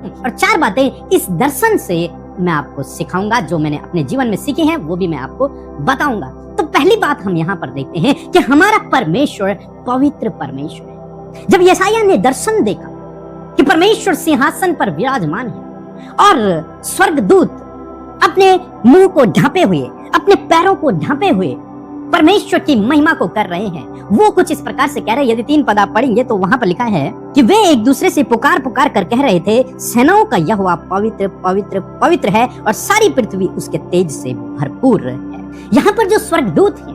हूं और 4 बातें इस दर्शन से मैं आपको सिखाऊंगा। जो मैंने अपने जीवन में सीखी हैं वो भी मैं आपको बताऊंगा। तो पहली बात हम यहाँ पर देखते हैं कि हमारा परमेश्वर पवित्र परमेश्वर है। जब यशायाह ने दर्शन देखा कि परमेश्वर सिंहासन पर विराजमान है और स्वर्गदूत अपने मुंह को ढांपे हुए, अपने पैरों को ढांपे हुए परमेश्वर की महिमा को कर रहे हैं, वो कुछ इस प्रकार से कह रहे हैं। यदि 3 पद आप पढ़ेंगे तो वहां पर लिखा है कि वे एक दूसरे से पुकार पुकार कर कह रहे थे, सेनाओं का यहोवा पवित्र पवित्र पवित्र है और सारी पृथ्वी उसके तेज से भरपूर है। यहाँ पर जो स्वर्गदूत हैं,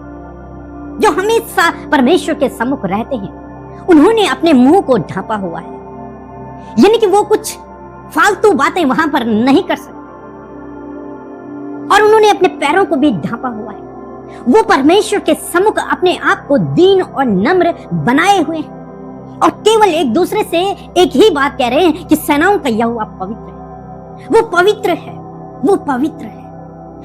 जो हमेशा परमेश्वर के सम्मुख रहते हैं, उन्होंने अपने मुंह को ढांपा हुआ है, यानी कि वो कुछ फालतू बातें वहां पर नहीं कर सकते, और उन्होंने अपने पैरों को भी ढांपा हुआ है। वो परमेश्वर के सम्मुख अपने आप को दीन और नम्र बनाए हुए हैं और केवल एक दूसरे से एक ही बात कह रहे हैं कि सेनाओं का यहोवा पवित्र है, वो पवित्र है, वो पवित्र है।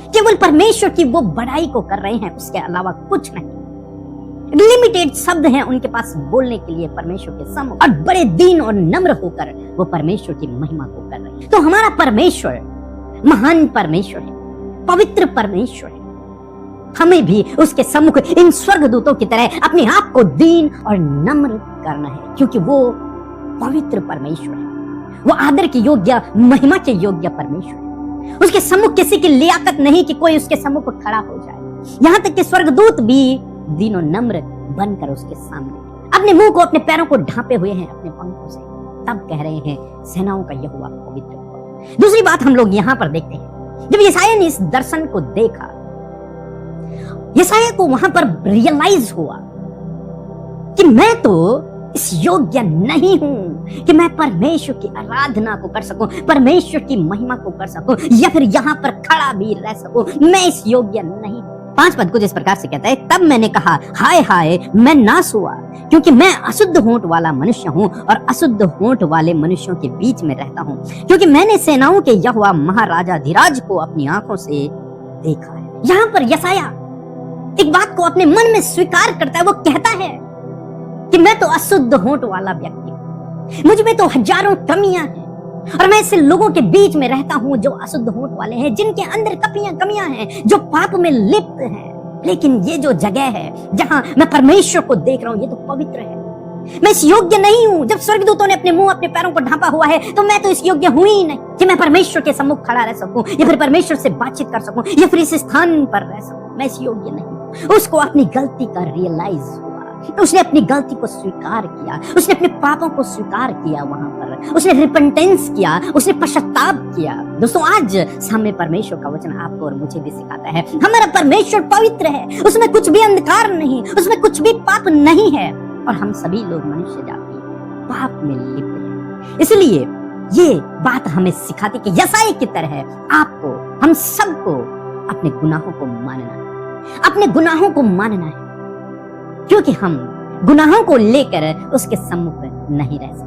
केवल परमेश्वर की वो बड़ाई को कर रहे हैं, उसके अलावा कुछ नहीं। लिमिटेड शब्द हैं उनके पास बोलने के लिए परमेश्वर के सम्मुख, और बड़े दीन और नम्र होकर वो परमेश्वर की महिमा को कर रहे हैं। तो हमारा परमेश्वर महान परमेश्वर है, पवित्र परमेश्वर है। हमें भी उसके सम्मुख इन स्वर्गदूतों की तरह अपने आप को दीन और नम्र करना है, क्योंकि वो पवित्र परमेश्वर है, वो आदर के योग्य, महिमा के योग्य परमेश्वर है। उसके सम्मुख किसी की लियाकत नहीं कि कोई उसके सम्मुख खड़ा हो जाए। यहाँ तक कि स्वर्गदूत भी दीन और नम्र बनकर उसके सामने अपने मुंह को, अपने पैरों को ढांपे हुए हैं अपने पंखों से, तब कह रहे हैं सेनाओं का यहोवा पवित्र। दूसरी बात हम लोग यहाँ पर देखते हैं, जब यशायाह ने इस दर्शन को देखा, यशायाह को वहां पर रियलाइज हुआ कि मैं तो इस योग्य नहीं हूं कि मैं परमेश्वर की आराधना को कर सकूं, परमेश्वर की महिमा को कर सकूं, या फिर यहां पर खड़ा भी रह सकूं। मैं इस योग्य नहीं। 5 पद कुछ इस प्रकार से कहता है, तब मैंने कहा, हाय हाय मैं नाश हुआ, क्योंकि मैं अशुद्ध होंठ वाला मनुष्य हूं और अशुद्ध होंठ वाले मनुष्यों के बीच में रहता हूं, क्योंकि मैंने सेनाओं के यहोवा महाराजाधिराज को अपनी आंखों से देखा है। यहाँ पर यशायाह एक बात को अपने मन में स्वीकार करता है। वो कहता है कि मैं तो अशुद्ध होंठ वाला व्यक्ति हूं, मुझ में तो हजारों कमियां हैं, और मैं ऐसे लोगों के बीच में रहता हूं जो अशुद्ध होंठ वाले हैं, जिनके अंदर कमियां हैं, जो पाप में लिप्त हैं। लेकिन ये जो जगह है जहां मैं परमेश्वर को देख रहा हूं, ये तो पवित्र है। मैं इस योग्य नहीं हूं। जब स्वर्गदूतों ने अपने मुंह, अपने पैरों पर ढांपा हुआ है, तो मैं तो इस योग्य हूं ही नहीं कि मैं परमेश्वर के सम्मुख खड़ा रह सकूं, या फिर परमेश्वर से बातचीत कर सकूं, या फिर इस स्थान पर रह सकूं। मैं इस योग्य नहीं। उसको अपनी गलती का रियलाइज हुआ, उसने अपनी गलती को स्वीकार किया, उसने अपने पापों को स्वीकार किया, वहां पर उसने रिपेंटेंस किया, उसने पश्चाताप किया। दोस्तों, आज सामने परमेश्वर का वचन आपको और मुझे भी सिखाता है, हमारा परमेश्वर पवित्र है, उसमें कुछ भी अंधकार नहीं, उसमें कुछ भी पाप नहीं है, और हम सभी लोग मनुष्य जाति पाप में लिप्त हैं। इसलिए ये बात हमें सिखाती कि यशायाह की तरह आपको, हम सबको अपने गुनाहों को मानना है, अपने गुनाहों को मानना है, क्योंकि हम गुनाहों को लेकर उसके सम्मुख नहीं रह सकते।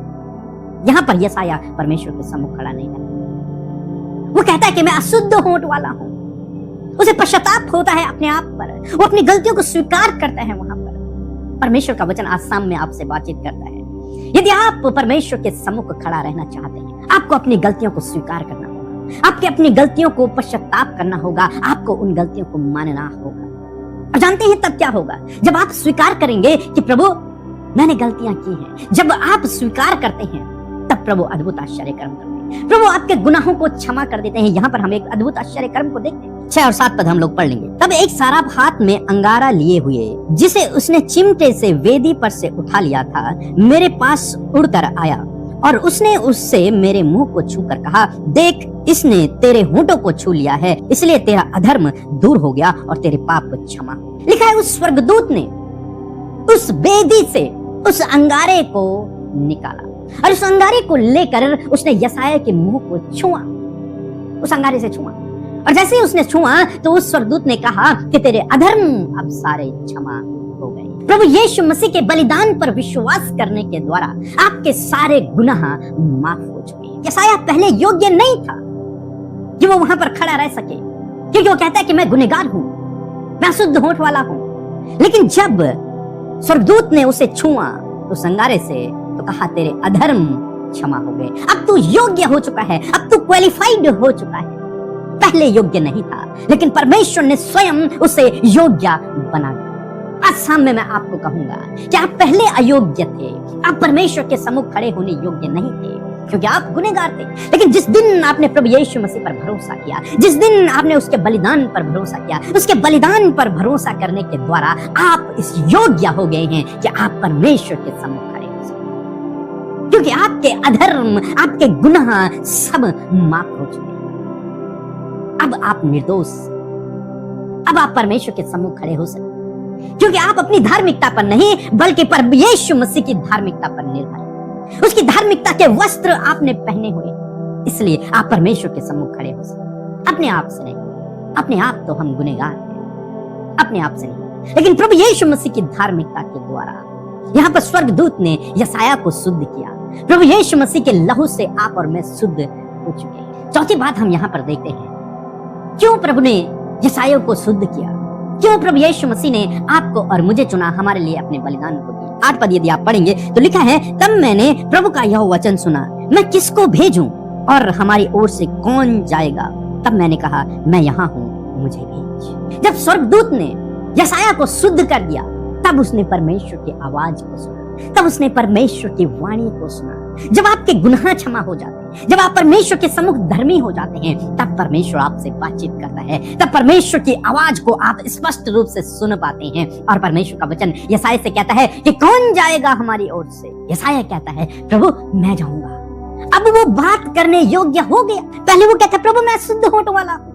यहां पर यशायाह परमेश्वर के सम्मुख खड़ा नहीं रहता। वो कहता है कि मैं अशुद्ध होंठ वाला हूं। उसे पश्चाताप होता है अपने आप पर, वो अपनी गलतियों को स्वीकार करता है। वहां पर परमेश्वर का वचन आज शाम में आपसे बातचीत करता है। यदि आप परमेश्वर के सम्मुख खड़ा रहना चाहते हैं, आपको अपनी गलतियों को स्वीकार करना होगा, आपके अपनी गलतियों को पश्चाताप करना होगा, आपको उन गलतियों को मानना होगा। और जानते हैं तब क्या होगा? जब आप स्वीकार करेंगे कि प्रभु मैंने गलतियां की हैं, जब आप स्वीकार करते हैं तब प्रभु अद्भुत आश्चर्य कर्म करते हैं। प्रभु आपके गुनाहों को क्षमा कर देते हैं। यहाँ पर हम एक अद्भुत आश्चर्य कर्म को देखते हैं। 6 और 7 पद हम लोग पढ़ लेंगे। तब एक साराप हाथ में अंगारा लिए हुए, जिसे उसने चिमटे से वेदी पर से उठा लिया था, मेरे पास उड़कर आया, और उसने उससे मेरे मुंह को छूकर कहा, देख इसने तेरे होंठों को छू लिया है, इसलिए तेरा अधर्म दूर हो गया और तेरे पाप को क्षमा। लिखा है उस स्वर्गदूत ने उस वेदी से उस अंगारे को निकाला, और उस अंगारे को लेकर उसने यशायाह के मुंह को छुआ, उस अंगारे से छुआ, और जैसे ही उसने छुआ तो उस स्वर्गदूत ने कहा कि तेरे अधर्म अब सारे क्षमा हो गए। प्रभु यीशु मसीह के बलिदान पर विश्वास करने के द्वारा आपके सारे गुनाह माफ हो चुके हैं। यशायाह पहले योग्य नहीं था कि वो वहां पर खड़ा रह सके, क्योंकि वो कहता है कि मैं गुनहगार हूं, मैं अशुद्ध होंठ वाला हूं। लेकिन जब स्वर्गदूत ने उसे छुआ उस अंगारे से, तो कहा तेरे अधर्म क्षमा हो गए। अब तू योग्य हो चुका है, अब तू क्वालिफाइड हो चुका है। पहले योग्य नहीं था, लेकिन परमेश्वर ने स्वयं उसे योग्य बना दिया। आज सामने मैं आपको कहूंगा कि आप पहले अयोग्य थे, आप परमेश्वर के सम्मुख खड़े होने योग्य नहीं थे, क्योंकि आप गुनहगार थे। लेकिन जिस दिन आपने प्रभु यीशु मसीह पर भरोसा किया, जिस दिन आपने उसके बलिदान पर भरोसा किया, उसके बलिदान पर भरोसा करने के द्वारा आप इस योग्य हो गए हैं कि आप परमेश्वर के सम्मुख खड़े हो सकें, क्योंकि आपके अधर्म, आपके गुनाह सब माफ हो चुके हैं। अब आप निर्दोष, अब आप परमेश्वर के सम्मुख खड़े हो सकते, क्योंकि आप अपनी धार्मिकता पर नहीं बल्कि पर यीशु मसीह की धार्मिकता पर निर्भर हैं। उसकी धार्मिकता के वस्त्र आपने पहने हुए, इसलिए आप परमेश्वर के सम्मुख खड़े हो सकते। अपने आप से नहीं, अपने आप तो हम गुनहगार हैं, अपने आप से नहीं, लेकिन प्रभु यीशु मसीह की धार्मिकता के द्वारा यहाँ पर स्वर्गदूत ने यशायाह को शुद्ध किया। प्रभु यीशु मसीह के लहू से आप और मैं शुद्ध हो चुके हैं। चौथी बात हम यहाँ पर देखते हैं, क्यों प्रभु ने यशायाह को शुद्ध किया, क्यों प्रभु यीशु मसीह ने आपको और मुझे चुना, हमारे लिए अपने बलिदान को दिया। 8 पद यदि आप पढ़ेंगे तो लिखा है, तब मैंने प्रभु का यह वचन सुना, मैं किसको भेजूं और हमारी ओर से कौन जाएगा? तब मैंने कहा, मैं यहाँ हूँ, मुझे भेज। जब स्वर्गदूत ने यशायाह को शुद्ध कर दिया, तब उसने परमेश्वर की आवाज को सुना, तब उसने परमेश्वर की वाणी को सुना। जब आपके गुनाह क्षमा हो जाते हैं, जब आप परमेश्वर के सम्मुख धर्मी हो जाते हैं, तब परमेश्वर आपसे बातचीत करता है, तब परमेश्वर की आवाज को आप स्पष्ट रूप से सुन पाते हैं। और परमेश्वर का वचन यशायाह से कहता है कि कौन जाएगा हमारी ओर से? यशायाह कहता है, प्रभु मैं जाऊंगा। अब वो बात करने योग्य हो गया। पहले वो कहता है, प्रभु मैं शुद्ध होने वाला हूं,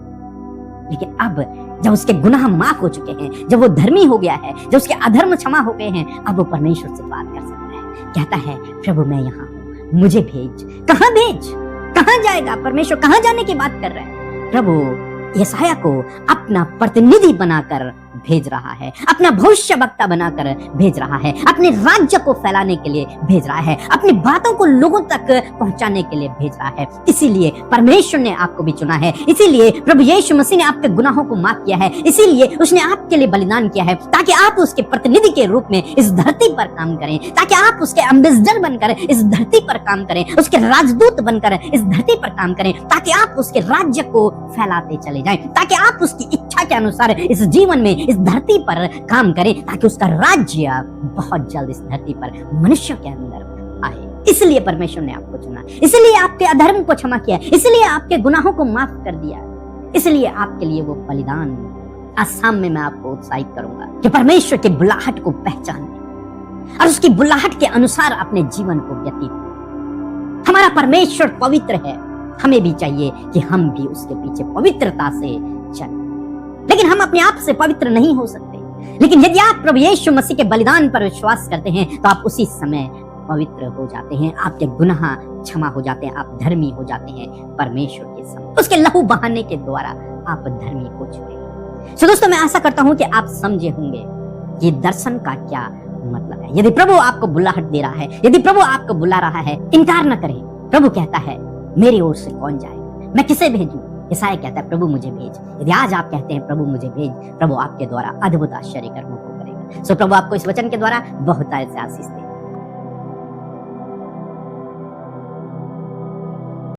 लेकिन अब जब उसके गुनाह माफ हो चुके हैं, जब वो धर्मी हो गया है, जब उसके अधर्म क्षमा हो गए हैं, अब वो परमेश्वर से बात कर सकता है। कहता है, प्रभु मैं यहाँ हूँ, मुझे भेज। कहाँ भेज? कहाँ जाएगा? परमेश्वर कहाँ जाने की बात कर रहे हैं? प्रभु यशायाह को अपना प्रतिनिधि बनाकर भेज रहा है, अपना भविष्यवक्ता बनाकर भेज रहा है, अपने राज्य को फैलाने के लिए भेज रहा है, अपनी बातों को लोगों तक पहुंचाने के लिए भेज रहा है। इसीलिए परमेश्वर ने आपको भी चुना है, इसीलिए प्रभु यीशु मसीह ने आपके गुनाहों को माफ किया है, इसीलिए उसने आपके लिए बलिदान किया है, ताकि आप उसके प्रतिनिधि के रूप में इस धरती पर काम करें, ताकि आप उसके एम्बेसडर बनकर इस धरती पर काम करें, उसके राजदूत बनकर इस धरती पर काम करें, ताकि आप उसके राज्य को फैलाते चले जाएं, ताकि आप उसकी इच्छा के अनुसार इस जीवन में इस धरती पर काम करें, ताकि उसका राज्य बहुत जल्द इस धरती पर मनुष्य के अंदर आए। इसलिए परमेश्वर ने आपको चुना, इसलिए आपके अधर्म को क्षमा किया, इसलिए आपके गुनाहों को माफ कर दिया, इसलिए आपके लिए वो बलिदान। आज शाम में मैं आपको उत्साहित करूंगा कि परमेश्वर की बुलाहट को पहचाने और उसकी बुलाहट के अनुसार अपने जीवन को व्यतीत करें। हमारा परमेश्वर पवित्र है, हमें भी चाहिए कि हम भी उसके पीछे पवित्रता से चलें। लेकिन हम अपने आप से पवित्र नहीं हो सकते, लेकिन यदि आप प्रभु यीशु मसीह के बलिदान पर विश्वास करते हैं तो आप उसी समय पवित्र हो जाते हैं, आपके गुनाह क्षमा हो जाते हैं, आप धर्मी हो जाते हैं परमेश्वर के सामने। उसके लहू बहाने के द्वारा आप धर्मी हो चुके हैं। सो दोस्तों, मैं आशा करता हूं कि आप समझे होंगे कि दर्शन का क्या मतलब है। यदि प्रभु आपको बुलाहट दे रहा है, यदि प्रभु आपको बुला रहा है, इनकार न करें। प्रभु कहता है, मेरी ओर से कौन जाएगा? मैं किसे भेजूं? यशायाह कहता है, प्रभु मुझे भेज। यदि आज आप कहते हैं प्रभु मुझे भेज, प्रभु आपके द्वारा अद्भुत आश्चर्य कर्मों को करेगा। सो प्रभु आपको इस वचन के द्वारा बहुत सारे आशीष दे।